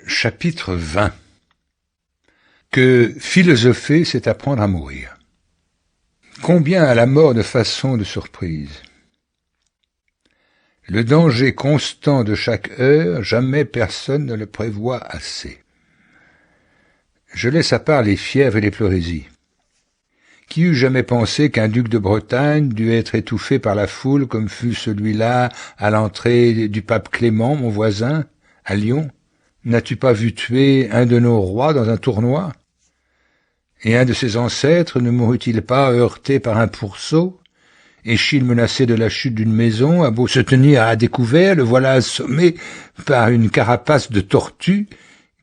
Chapitre 20. Que philosopher, c'est apprendre à mourir. Combien a la mort de façons de surprise. Le danger constant de chaque heure, jamais personne ne le prévoit assez. Je laisse à part les fièvres et les pleurésies. Qui eût jamais pensé qu'un duc de Bretagne dût être étouffé par la foule comme fut celui-là à l'entrée du pape Clément, mon voisin, à Lyon? N'as-tu pas vu tuer un de nos rois dans un tournoi? Et un de ses ancêtres ne mourut-il pas heurté par un pourceau? Échille menacé de la chute d'une maison, a beau se tenir à découvert, le voilà assommé par une carapace de tortue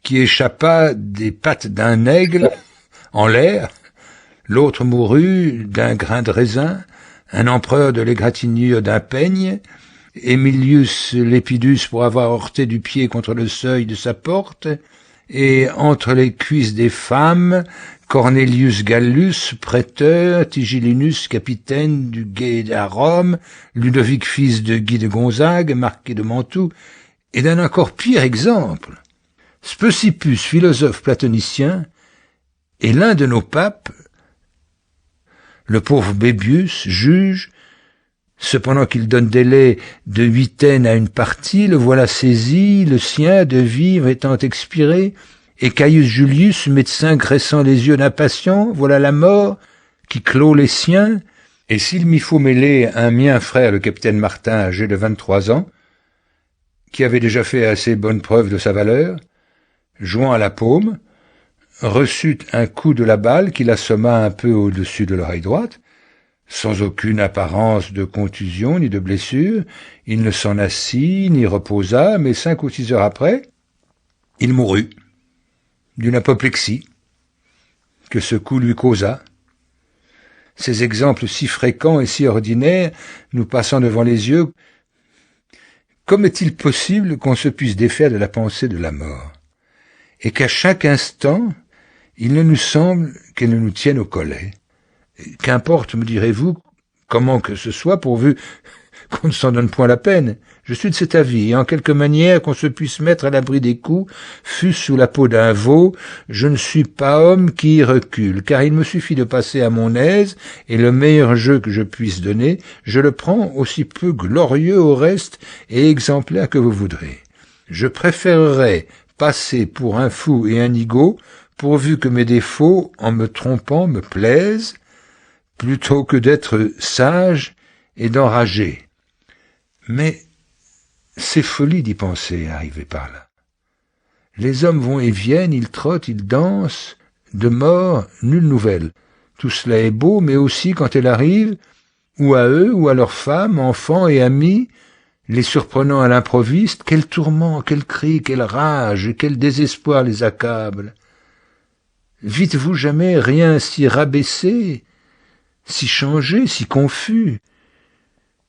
qui échappa des pattes d'un aigle en l'air. L'autre mourut d'un grain de raisin, un empereur de l'égratignure d'un peigne, Emilius Lepidus pour avoir heurté du pied contre le seuil de sa porte, et entre les cuisses des femmes, Cornelius Gallus, prêteur, Tigellinus, capitaine du guet à Rome, Ludovic, fils de Guy de Gonzague, marquis de Mantoue, et d'un encore pire exemple. Speusippus, philosophe platonicien, est l'un de nos papes. Le pauvre Bébius, juge, cependant qu'il donne délai de huitaine à une partie, le voilà saisi, le sien de vivre étant expiré, et Caius Julius, médecin graissant les yeux d'un patient, voilà la mort qui clôt les siens. Et s'il m'y faut mêler un mien frère, le capitaine Martin, âgé de 23 ans, qui avait déjà fait assez bonne preuve de sa valeur, jouant à la paume, reçut un coup de la balle qui l'assomma un peu au-dessus de l'oreille droite, sans aucune apparence de contusion ni de blessure. Il ne s'en assit ni reposa, mais 5 ou 6 heures après, il mourut d'une apoplexie que ce coup lui causa. Ces exemples si fréquents et si ordinaires nous passant devant les yeux, comme est-il possible qu'on se puisse défaire de la pensée de la mort, et qu'à chaque instant, il ne nous semble qu'elle ne nous tienne au collet? Qu'importe, me direz-vous, comment que ce soit, pourvu qu'on ne s'en donne point la peine. Je suis de cet avis, et en quelque manière qu'on se puisse mettre à l'abri des coups, fût-ce sous la peau d'un veau, je ne suis pas homme qui recule, car il me suffit de passer à mon aise, et le meilleur jeu que je puisse donner, je le prends aussi peu glorieux au reste et exemplaire que vous voudrez. Je préférerais passer pour un fou et un nigaud, pourvu que mes défauts, en me trompant, me plaisent, plutôt que d'être sage et d'enrager. Mais c'est folie d'y penser, arriver par là. Les hommes vont et viennent, ils trottent, ils dansent, de mort, nulle nouvelle. Tout cela est beau, mais aussi quand elle arrive, ou à eux, ou à leurs femmes, enfants et amis, les surprenant à l'improviste, quel tourment, quel cri, quelle rage, quel désespoir les accable. Vites-vous jamais rien si rabaissé, si changé, si confus?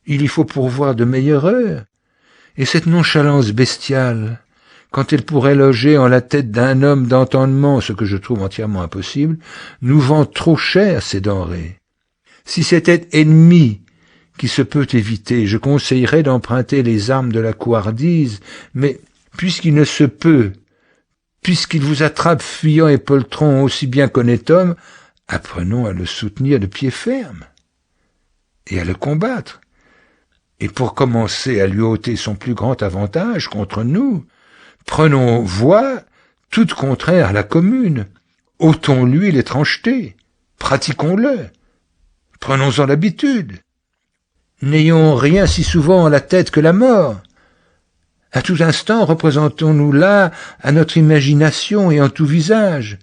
Il y faut pourvoir de meilleures heures. Et cette nonchalance bestiale, quand elle pourrait loger en la tête d'un homme d'entendement, ce que je trouve entièrement impossible, nous vend trop cher ces denrées. Si c'était ennemi qui se peut éviter, je conseillerais d'emprunter les armes de la couardise, mais puisqu'il ne se peut, puisqu'il vous attrape fuyant et poltron aussi bien qu'honnête homme, apprenons à le soutenir de pied ferme et à le combattre. Et pour commencer à lui ôter son plus grand avantage contre nous, prenons voie toute contraire à la commune, ôtons-lui l'étrangeté, pratiquons-le, prenons-en l'habitude. N'ayons rien si souvent en la tête que la mort. À tout instant, représentons-nous là à notre imagination et en tout visage.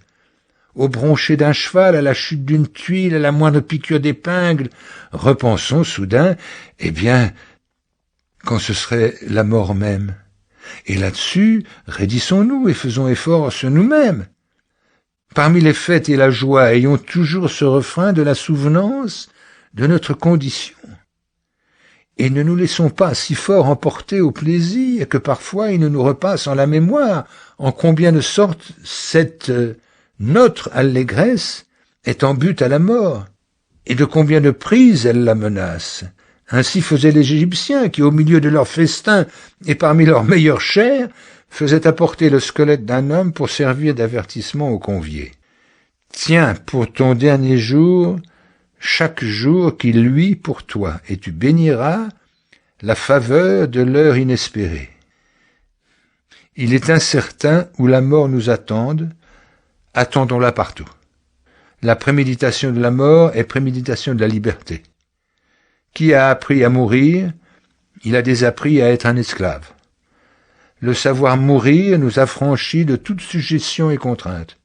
Au broncher d'un cheval, à la chute d'une tuile, à la moindre piqûre d'épingle, repensons soudain, eh bien, quand ce serait la mort même. Et là-dessus, raidissons-nous et faisons effort sur nous-mêmes. Parmi les fêtes et la joie, ayons toujours ce refrain de la souvenance de notre condition. Et ne nous laissons pas si fort emporter au plaisir que parfois il ne nous repasse en la mémoire en combien de sortes cette notre allégresse est en but à la mort, et de combien de prises elle la menace. Ainsi faisaient les Égyptiens qui, au milieu de leurs festins et parmi leurs meilleures chairs, faisait apporter le squelette d'un homme pour servir d'avertissement aux conviés. Tiens, pour ton dernier jour, chaque jour qui luit pour toi, et tu béniras la faveur de l'heure inespérée. Il est incertain où la mort nous attende, attendons-la partout. La préméditation de la mort est préméditation de la liberté. Qui a appris à mourir, il a désappris à être un esclave. Le savoir mourir nous affranchit de toute suggestion et contrainte.